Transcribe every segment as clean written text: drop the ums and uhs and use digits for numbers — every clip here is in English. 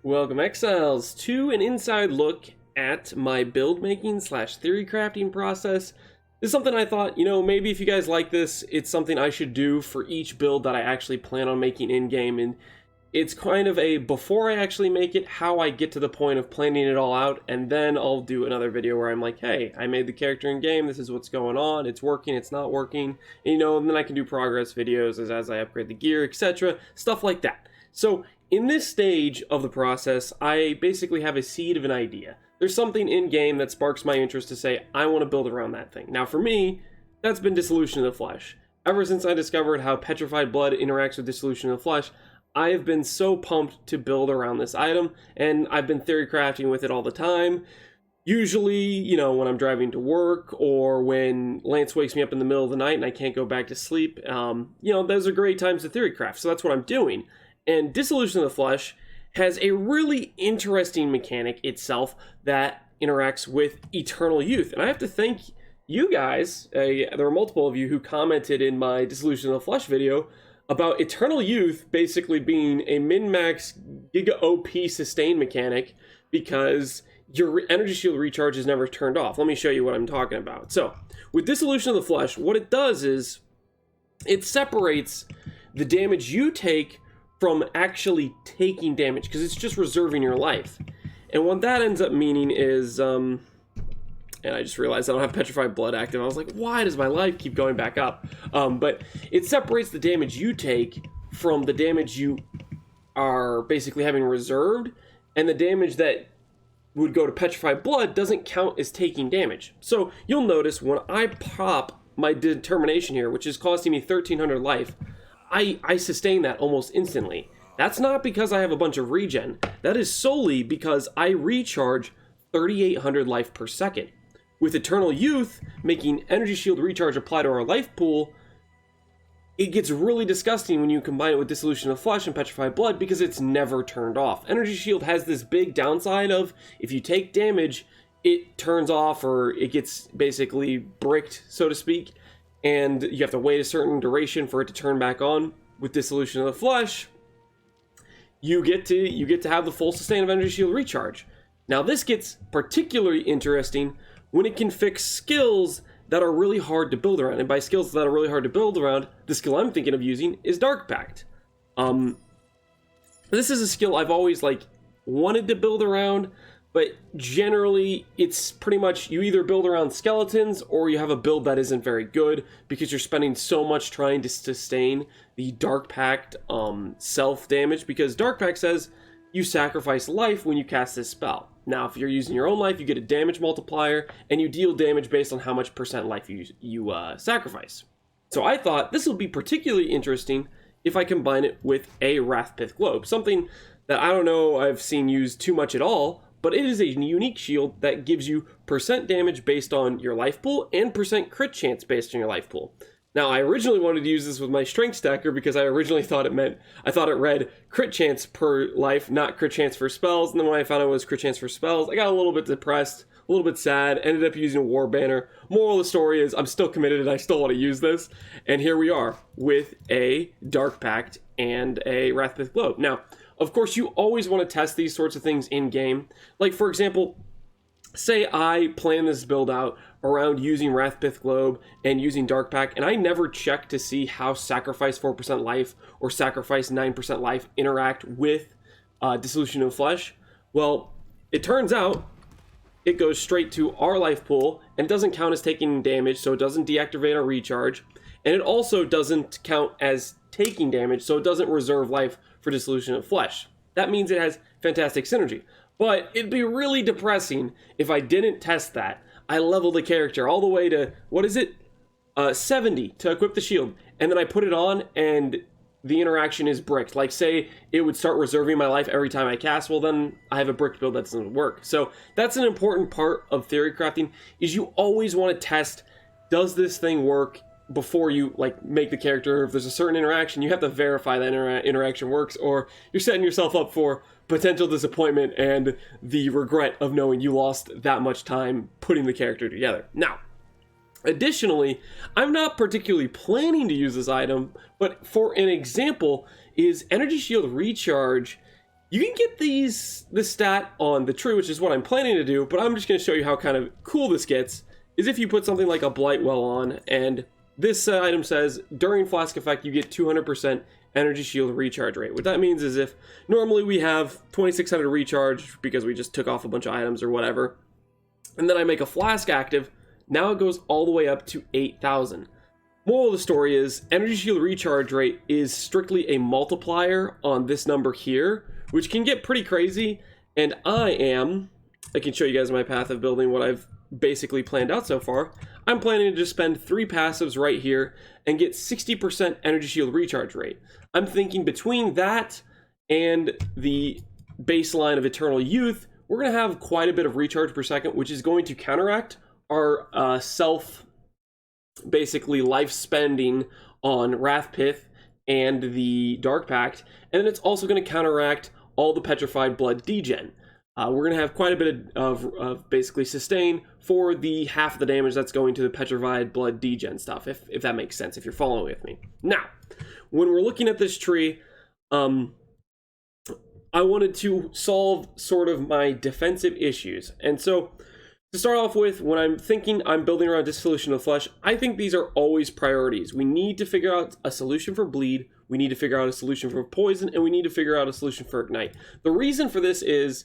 Welcome Exiles to an inside look at my build making slash theory crafting process. This is something I thought, maybe if you guys like this, it's something I should do for each build that I actually plan on making in-game. And it's kind of a before I actually make it, how I get to the point of planning it all out, and then I'll do another video where I'm like, hey, I made the character in-game, this is what's going on, it's working, it's not working, and, and then I can do progress videos as I upgrade the gear, etc., stuff like that. So in this stage of the process, I basically have a seed of an idea. There's something in-game that sparks my interest to say, I want to build around that thing. Now for me, that's been Dissolution of the Flesh. Ever since I discovered how Petrified Blood interacts with Dissolution of the Flesh, I have been so pumped to build around this item, and I've been theory crafting with it all the time. Usually, when I'm driving to work, or when Lance wakes me up in the middle of the night and I can't go back to sleep, those are great times to theory craft, so that's what I'm doing. And Dissolution of the Flesh has a really interesting mechanic itself that interacts with Eternal Youth. And I have to thank you guys, there were multiple of you who commented in my Dissolution of the Flesh video about Eternal Youth basically being a min-max Giga OP sustain mechanic because your energy shield recharge is never turned off. Let me show you what I'm talking about. So, with Dissolution of the Flesh, what it does is it separates the damage you take from actually taking damage, because it's just reserving your life. And what that ends up meaning is, and I just realized I don't have Petrified Blood active. I was like, why does my life keep going back up? But it separates the damage you take from the damage you are basically having reserved, and the damage that would go to Petrified Blood doesn't count as taking damage. So you'll notice when I pop my determination here, which is costing me 1300 life, I sustain that almost instantly. That's not because I have a bunch of regen. That is solely because I recharge 3800 life per second. With Eternal Youth making energy shield recharge apply to our life pool, it gets really disgusting when you combine it with Dissolution of Flesh and Petrified Blood because it's never turned off. Energy shield has this big downside of if you take damage, it turns off or it gets basically bricked, so to speak. And you have to wait a certain duration for it to turn back on. With Dissolution of the Flesh, you get to have the full sustain of energy shield recharge. Now this gets particularly interesting when it can fix skills that are really hard to build around. And by skills that are really hard to build around, the skill I'm thinking of using is Dark Pact. This is a skill I've always wanted to build around, but generally it's pretty much you either build around skeletons or you have a build that isn't very good because you're spending so much trying to sustain the Dark Pact self damage, because Dark Pact says you sacrifice life when you cast this spell. Now if you're using your own life, you get a damage multiplier and you deal damage based on how much percent life you sacrifice. So I thought this will be particularly interesting if I combine it with a Wrathpith Globe, something that I don't know I've seen used too much at all, but it is a unique shield that gives you percent damage based on your life pool and percent crit chance based on your life pool. Now, I originally wanted to use this with my strength stacker because I originally thought it read crit chance per life, not crit chance for spells. And then when I found out it was crit chance for spells, I got a little bit depressed, a little bit sad, ended up using a war banner. Moral of the story is I'm still committed and I still want to use this. And here we are with a Dark Pact and a Wrathpith Globe. Now, of course, you always want to test these sorts of things in-game. Like, for example, say I plan this build out around using Wrathpith Globe and using Dark Pact, and I never check to see how Sacrifice 4% life or Sacrifice 9% life interact with Dissolution of Flesh. Well, it turns out it goes straight to our life pool and doesn't count as taking damage, so it doesn't deactivate our recharge. And it also doesn't count as taking damage, so it doesn't reserve life for Dissolution of Flesh. That means it has fantastic synergy. But it'd be really depressing if I didn't test that. I leveled the character all the way to, 70 to equip the shield. And then I put it on and the interaction is bricked. Like say it would start reserving my life every time I cast, well then I have a bricked build that doesn't work. So that's an important part of theory crafting, is you always want to test, does this thing work before you make the character. If there's a certain interaction, you have to verify that interaction works, or you're setting yourself up for potential disappointment and the regret of knowing you lost that much time putting the character together. Now, additionally, I'm not particularly planning to use this item, but for an example is energy shield recharge. You can get these this stat on the tree, which is what I'm planning to do, but I'm just going to show you how kind of cool this gets, is if you put something like a Blightwell on, and this item says, during Flask effect, you get 200% energy shield recharge rate. What that means is if normally we have 2600 recharge because we just took off a bunch of items or whatever, and then I make a Flask active, now it goes all the way up to 8000. Moral of the story is, energy shield recharge rate is strictly a multiplier on this number here, which can get pretty crazy, and I can show you guys my path of building what I've basically planned out so far. I'm planning to just spend 3 passives right here and get 60% energy shield recharge rate. I'm thinking between that and the baseline of Eternal Youth, we're going to have quite a bit of recharge per second, which is going to counteract our basically life spending on Wrath Pith and the Dark Pact, and then it's also going to counteract all the Petrified Blood degen. We're going to have quite a bit of basically sustain for the half of the damage that's going to the Petrified Blood degen stuff, if that makes sense, if you're following with me. Now, when we're looking at this tree, I wanted to solve sort of my defensive issues. And so, to start off with, when I'm thinking I'm building around Dissolution of Flesh, I think these are always priorities. We need to figure out a solution for bleed, we need to figure out a solution for poison, and we need to figure out a solution for ignite. The reason for this is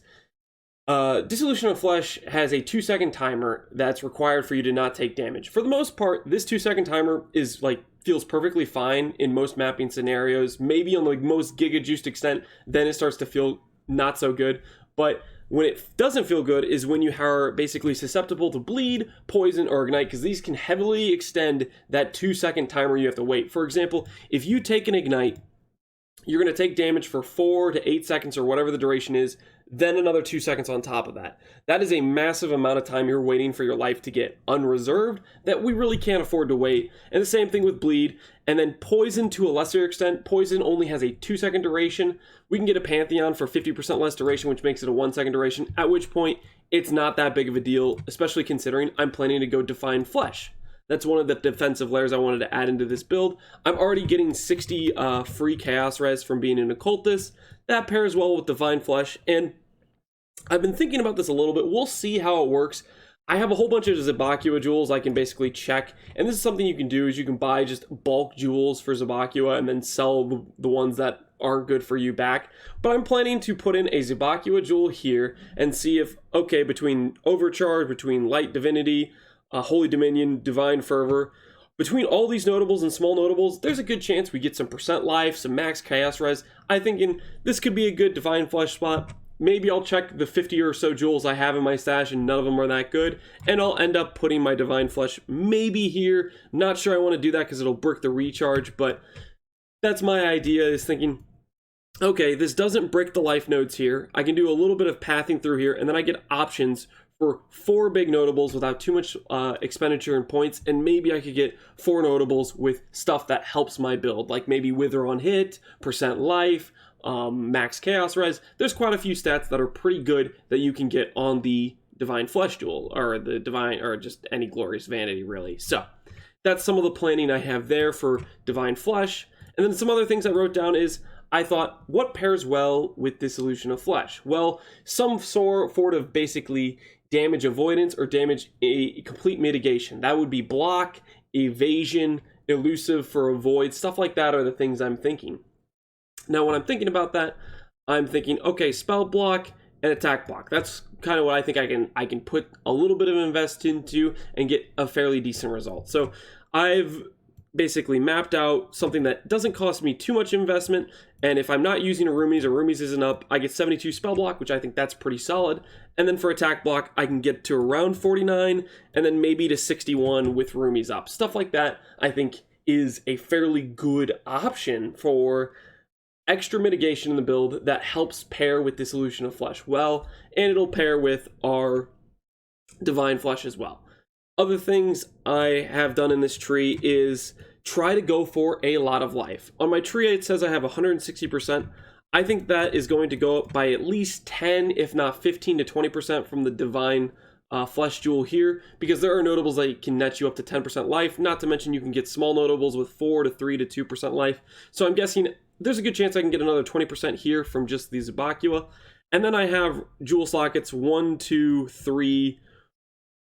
Dissolution of Flesh has a 2-second timer that's required for you to not take damage. For the most part, this 2-second timer is feels perfectly fine in most mapping scenarios. Maybe on the most giga-juiced extent, then it starts to feel not so good. But when it doesn't feel good is when you are basically susceptible to bleed, poison, or ignite, because these can heavily extend that 2-second timer you have to wait. For example, if you take an ignite, you're going to take damage for 4 to 8 seconds or whatever the duration is, then another 2 seconds on top of that. That is a massive amount of time you're waiting for your life to get unreserved that we really can't afford to wait. And the same thing with bleed. And then poison to a lesser extent. Poison only has a 2-second duration. We can get a Pantheon for 50% less duration, which makes it a 1-second duration, at which point it's not that big of a deal, especially considering I'm planning to go Divine Flesh. That's one of the defensive layers I wanted to add into this build. I'm already getting 60 free Chaos Res from being an Occultist. That pairs well with Divine Flesh, and I've been thinking about this a little bit. We'll see how it works. I have a whole bunch of Zabakua jewels I can basically check, and this is something you can do, is you can buy just bulk jewels for Zabakua and then sell the ones that aren't good for you back. But I'm planning to put in a Zabakua jewel here and see if, okay, between Overcharge, between Light Divinity, Holy Dominion, Divine Fervor, between all these notables and small notables, there's a good chance we get some percent life, some max chaos res. I'm thinking this could be a good Divine Flesh spot. Maybe I'll check the 50 or so jewels I have in my stash and none of them are that good, and I'll end up putting my Divine Flesh maybe here. Not sure I want to do that because it'll brick the recharge, but that's my idea, is thinking, okay, this doesn't brick the life nodes here. I can do a little bit of pathing through here, and then I get options for 4 big notables without too much expenditure in points, and maybe I could get 4 notables with stuff that helps my build, like maybe Wither on hit, percent life, max chaos res. There's quite a few stats that are pretty good that you can get on the Divine Flesh duel, or the Divine, or just any Glorious Vanity, really. So that's some of the planning I have there for Divine Flesh. And then some other things I wrote down is, I thought, what pairs well with Dissolution of Flesh? Well, some sort of basically damage avoidance or damage a complete mitigation. That would be block, evasion, elusive for avoid, stuff like that are the things I'm thinking. Now, when I'm thinking about that, I'm thinking, okay, spell block and attack block. That's kind of what I think I can put a little bit of invest into and get a fairly decent result. So I've basically mapped out something that doesn't cost me too much investment, and if I'm not using a Roomies or Roomies isn't up, I get 72 spell block, which I think that's pretty solid. And then for attack block, I can get to around 49 and then maybe to 61 with Roomies up. Stuff like that I think is a fairly good option for extra mitigation in the build that helps pair with Dissolution of Flesh well, and it'll pair with our Divine Flesh as well. Other things I have done in this tree is try to go for a lot of life. On my tree, it says I have 160%. I think that is going to go up by at least 10, if not 15 to 20% from the Divine Flesh Jewel here, because there are notables that can net you up to 10% life, not to mention you can get small notables with 4 to 3 to 2% life. So I'm guessing there's a good chance I can get another 20% here from just the Zabakua. And then I have jewel sockets 1, 2, 3,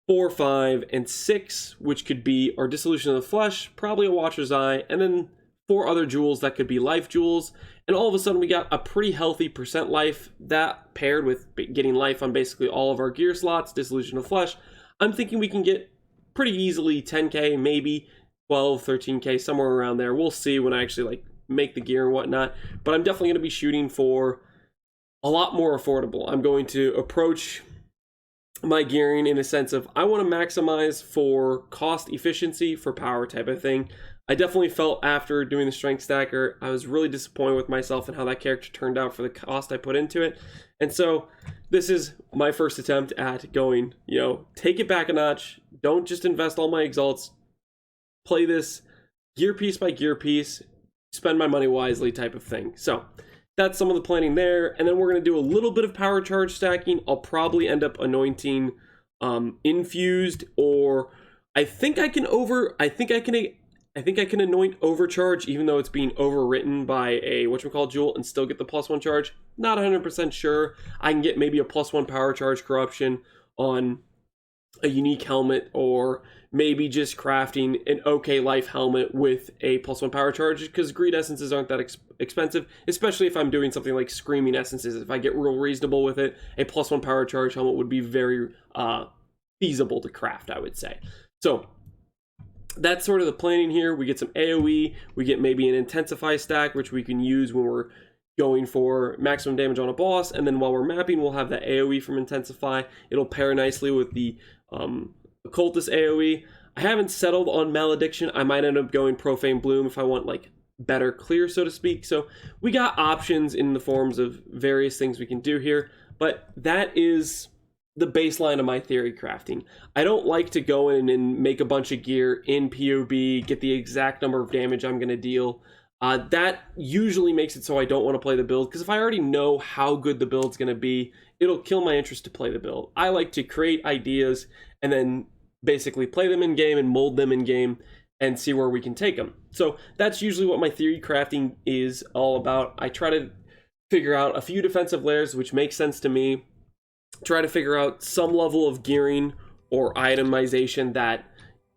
4, 5, and 6, which could be our Dissolution of the Flesh, probably a Watcher's Eye, and then 4 other jewels that could be life jewels. And all of a sudden we got a pretty healthy percent life, that paired with getting life on basically all of our gear slots, Dissolution of the Flesh. I'm thinking we can get pretty easily 10k, maybe 12, 13k, somewhere around there. We'll see when I actually like make the gear and whatnot, but I'm definitely going to be shooting for a lot more affordable. I'm going to approach my gearing in a sense of I want to maximize for cost efficiency for power type of thing. I definitely felt after doing the strength stacker, I was really disappointed with myself and how that character turned out for the cost I put into it. And so this is my first attempt at going, you know, take it back a notch. Don't just invest all my exalts. Play this gear piece by gear piece, spend my money wisely type of thing. So that's some of the planning there. And then we're going to do a little bit of power charge stacking. I'll probably end up anointing infused, or I think I can anoint overcharge, even though it's being overwritten by a whatchamacallit jewel and still get the +1 charge. Not 100% sure. I can get maybe a +1 power charge corruption on a unique helmet, or maybe just crafting an okay life helmet with a +1 power charge, because greed essences aren't that expensive, especially if I'm doing something like screaming essences. If I get real reasonable with it, a +1 power charge helmet would be very feasible to craft, I would say. So that's sort of the planning here. We get some AoE, we get maybe an intensify stack, which we can use when we're going for maximum damage on a boss, and then while we're mapping, we'll have that AoE from intensify. It'll pair nicely with the Occultist AoE. I haven't settled on Malediction. I might end up going Profane Bloom if I want like better clear, so to speak. So we got options in the forms of various things we can do here, but that is the baseline of my theory crafting. I don't like to go in and make a bunch of gear in POB, get the exact number of damage I'm going to deal. That usually makes it so I don't want to play the build, because if I already know how good the build's going to be, it'll kill my interest to play the build. I like to create ideas and then basically play them in game and mold them in game and see where we can take them. So that's usually what my theory crafting is all about. I try to figure out a few defensive layers which make sense to me, try to figure out some level of gearing or itemization that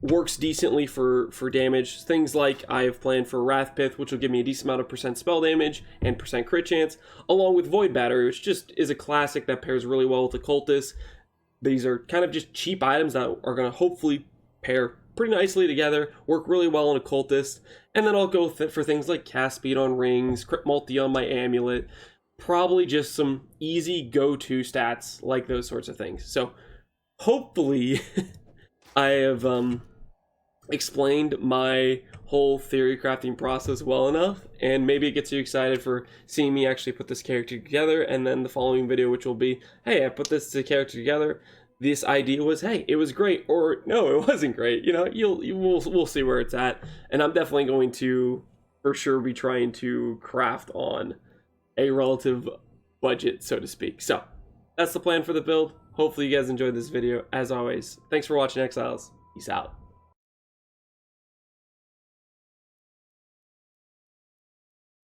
works decently for damage. Things like I have planned for Wrathpith, which will give me a decent amount of percent spell damage and percent crit chance, along with Void Battery, which just is a classic that pairs really well with Occultist. These are kind of just cheap items that are going to hopefully pair pretty nicely together, work really well on Occultist. And then I'll go for things like cast speed on rings, crit multi on my amulet, probably just some easy go-to stats like those sorts of things. So hopefully I have explained my whole theory crafting process well enough, and maybe it gets you excited for seeing me actually put this character together. And then the following video, which will be, hey, I put this character together, this idea was, hey, it was great, or no, it wasn't great. You know, we'll see where it's at. And I'm definitely going to for sure be trying to craft on a relative budget, so to speak. So that's the plan for the build. Hopefully you guys enjoyed this video. As always, thanks for watching, Exiles. Peace out.